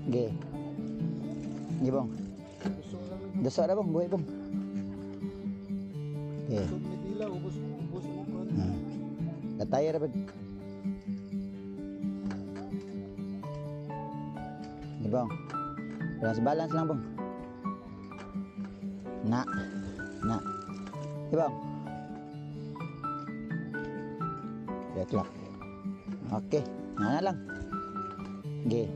Ge. Ge bong. Gusto ko lang Dosa ra bong, buhay bong. Ge. Gusto ni Dila, ubos mo ko. Datay ra bag. Ge bong. Balance lang bong. Na. Ge bong. Rekla. Oke, na lang. Ge.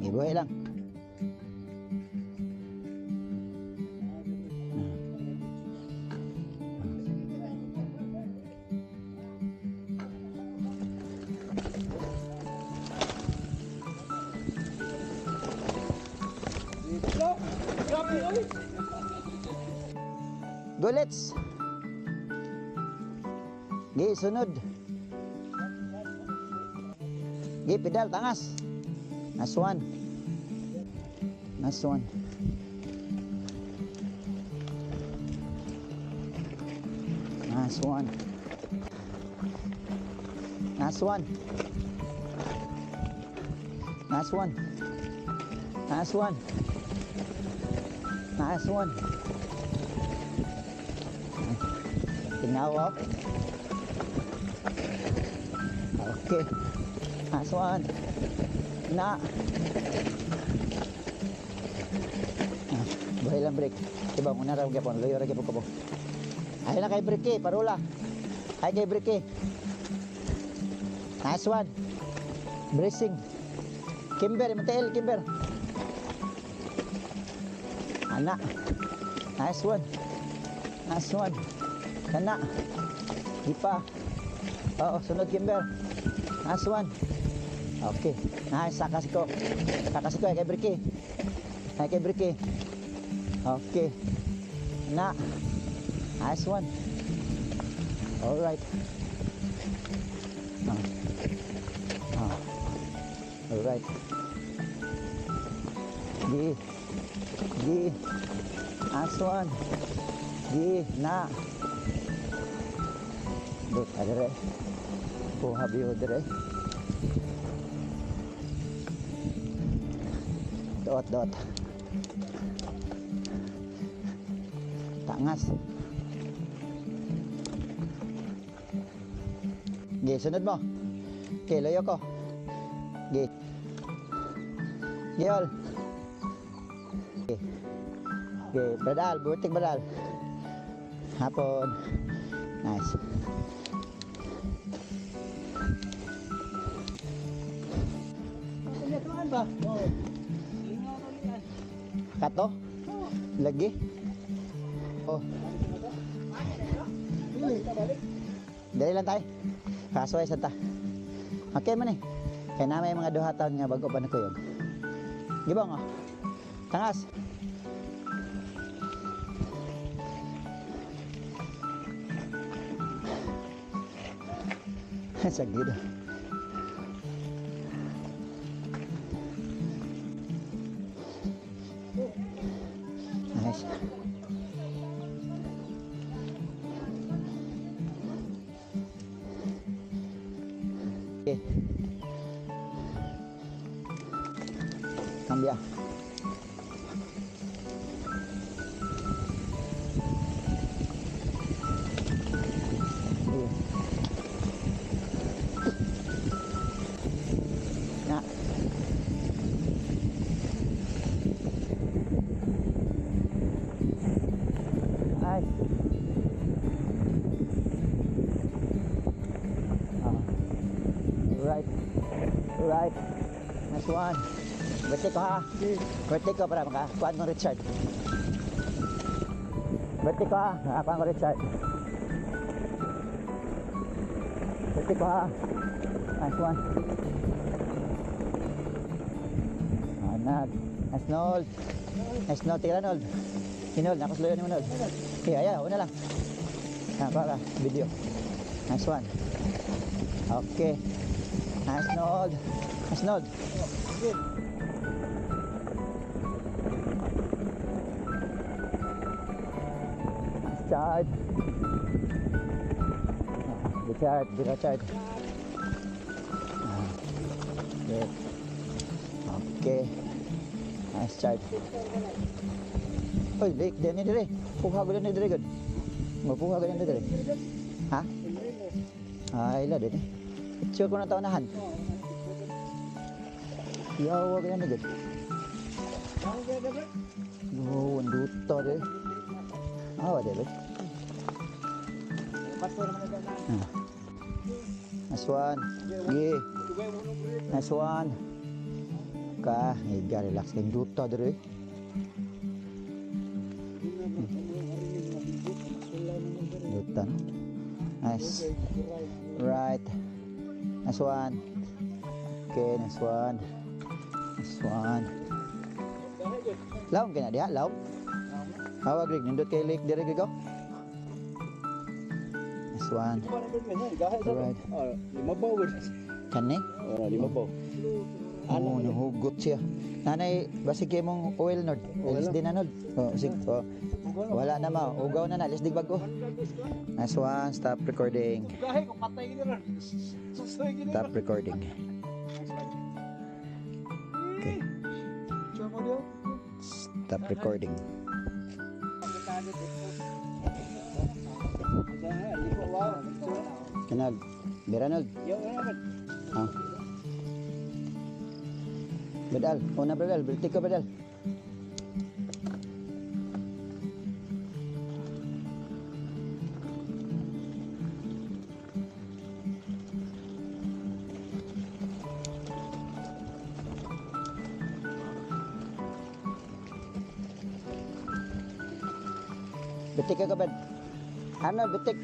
Ge buhay lang. Go, let's. Gi, sunod. Gi, pedal, tangas. Nice one. Nice one. Nice one. Nice one. Nice one. Nice one. Nice one. Tinawa. Okay. Nice one. Na. Buhay lang break. Diba, muna raw gyapon, loyo ra gyapon ko. Ay na kay break eh, parola. Ay kay break eh. Nice one. Bracing. Kimber, Matael, Kimber. Anak. Nice one. Nice one. Kana. Ipa. Oo, sunod Kimber. Nice one. Okay. Nice, sakas ko. Sakas ko, ay kay break eh. Ay kay break eh. Okay. Na. Nice one. Alright. Alright. Gi. Nice one. Gi. Na. Dut, adere. Kuha biyo adere. Dot. Tangas. Gi, sunod mo. Okay, loyo ko. Gi. Giol. Gi. Gi, badal, butik badal. Hapon. Nice. Pagkatuan ba? Oo. Kato? Lagi? Oh. Dali lang tayo. Kaso ay santa. Okay man eh. Kaya na may mga duha taon nga bago pa na ko yun. Gibong oh. Tangas. Sagid. Nice. Okay. Cambia. Na. Nice. Right. Nice one. Bertik ko ha. Bertik ko para makakuhaan ko Richard. Bertik ko ha. Makakuhaan ko Richard. Bertik ko ha. Nice one. Anak. Nice Nold. Nice Nold. Tignan Nold. Hinold. Nakasloyo ni mo Nold. Okay, ayaw. Una lang. Para video. Nice one. Okay. Nice Nold. Nice Nold. Charge. Recharge. Good. Start. Oy, lake din ni dire. Puha ko din ni dire gud. Mapuha ko din ni dire. Ha? Ay, la din. Picture ko na taunahan. Yawa ka na gud. Oh, ang duta deh. Awa deh, bet. Nice one. Gi. Nice one. Ka, higa relax kang duta deh. Duta. No? Nice. Right. Nice one. Okay, nice one. Nice one. Laom kena dia, laom. Awag rig nindot kay lake dire gigo. Nice one. Right. Kani? Ano nahugot siya. Nanay, basig kay mong oil nord. Alis din na nord. Oh, sig. Oh. Wala na ma. Ugaw na na. Alis dig bago. Nice one. Stop recording. Stop recording. Okay. Stop recording. Kanal. Biranol. Ah. Bedal. Una bedal. Bertik ka bedal. Betik ka bed. Ano betik?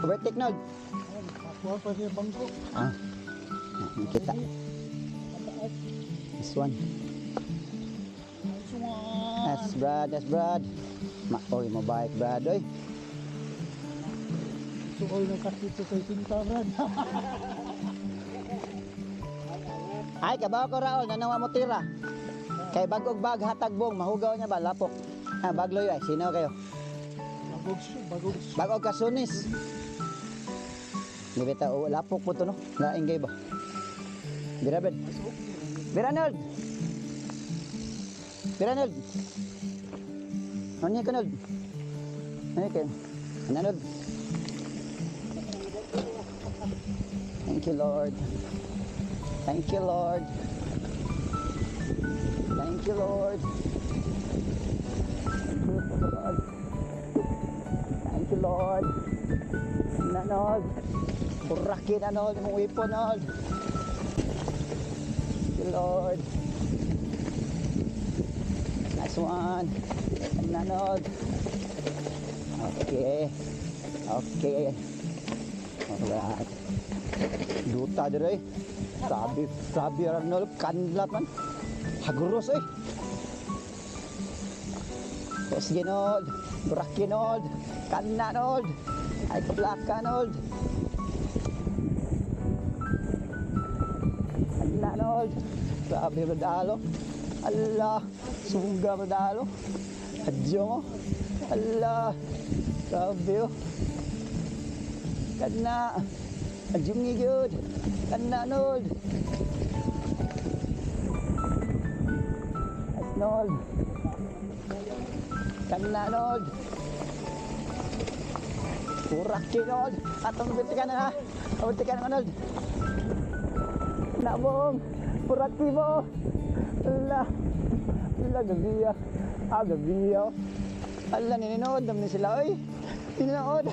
Betik nod. Ako pa siya bangko. Ah. Kita. This one. That's Brad, that's Brad. Oy, mabait Brad, oy. So, all nakakita sa itinta, Brad. Ay, kabaw ko Raul, nanawa mo tira. Kay bagog bag hatag bong, mahugaw niya ba, lapok. Ah, bagloy ay, sino kayo? Bagog. Bagog kasunis. Nibita, lapok po to no? Laing gay ba? Bira, Brad. Biranol! Biranol! Ano ka, Nol? Ano ka? Nanod? Thank you, Lord. Thank you, Lord. Thank you, Lord. Thank you, Lord. Nanod. Burakin, Nanod. Mong ipon, Nod. Lord. Nice one. Nanod. Okay. Okay. Alright. Duta dire. Sabi Arnold kanlat man. Haguros eh. Sige, Burakin, Nod. Kanna, Nod. Ay kablaka, Nod. Nod. Grabe Rodalo. Allah. Suga Rodalo. Adyo mo. Allah. Grabe oh. Kana. Adyo nga good. Kana, Nod. Nice, Nod. Kana, Nod. Kuraki, Nod. Atong bitikan na ha. Bitikan na, Nod. Nabong, purati mo. Allah, gabiya. Gabiya. Allah, nininood naman sila, oy. Nininood.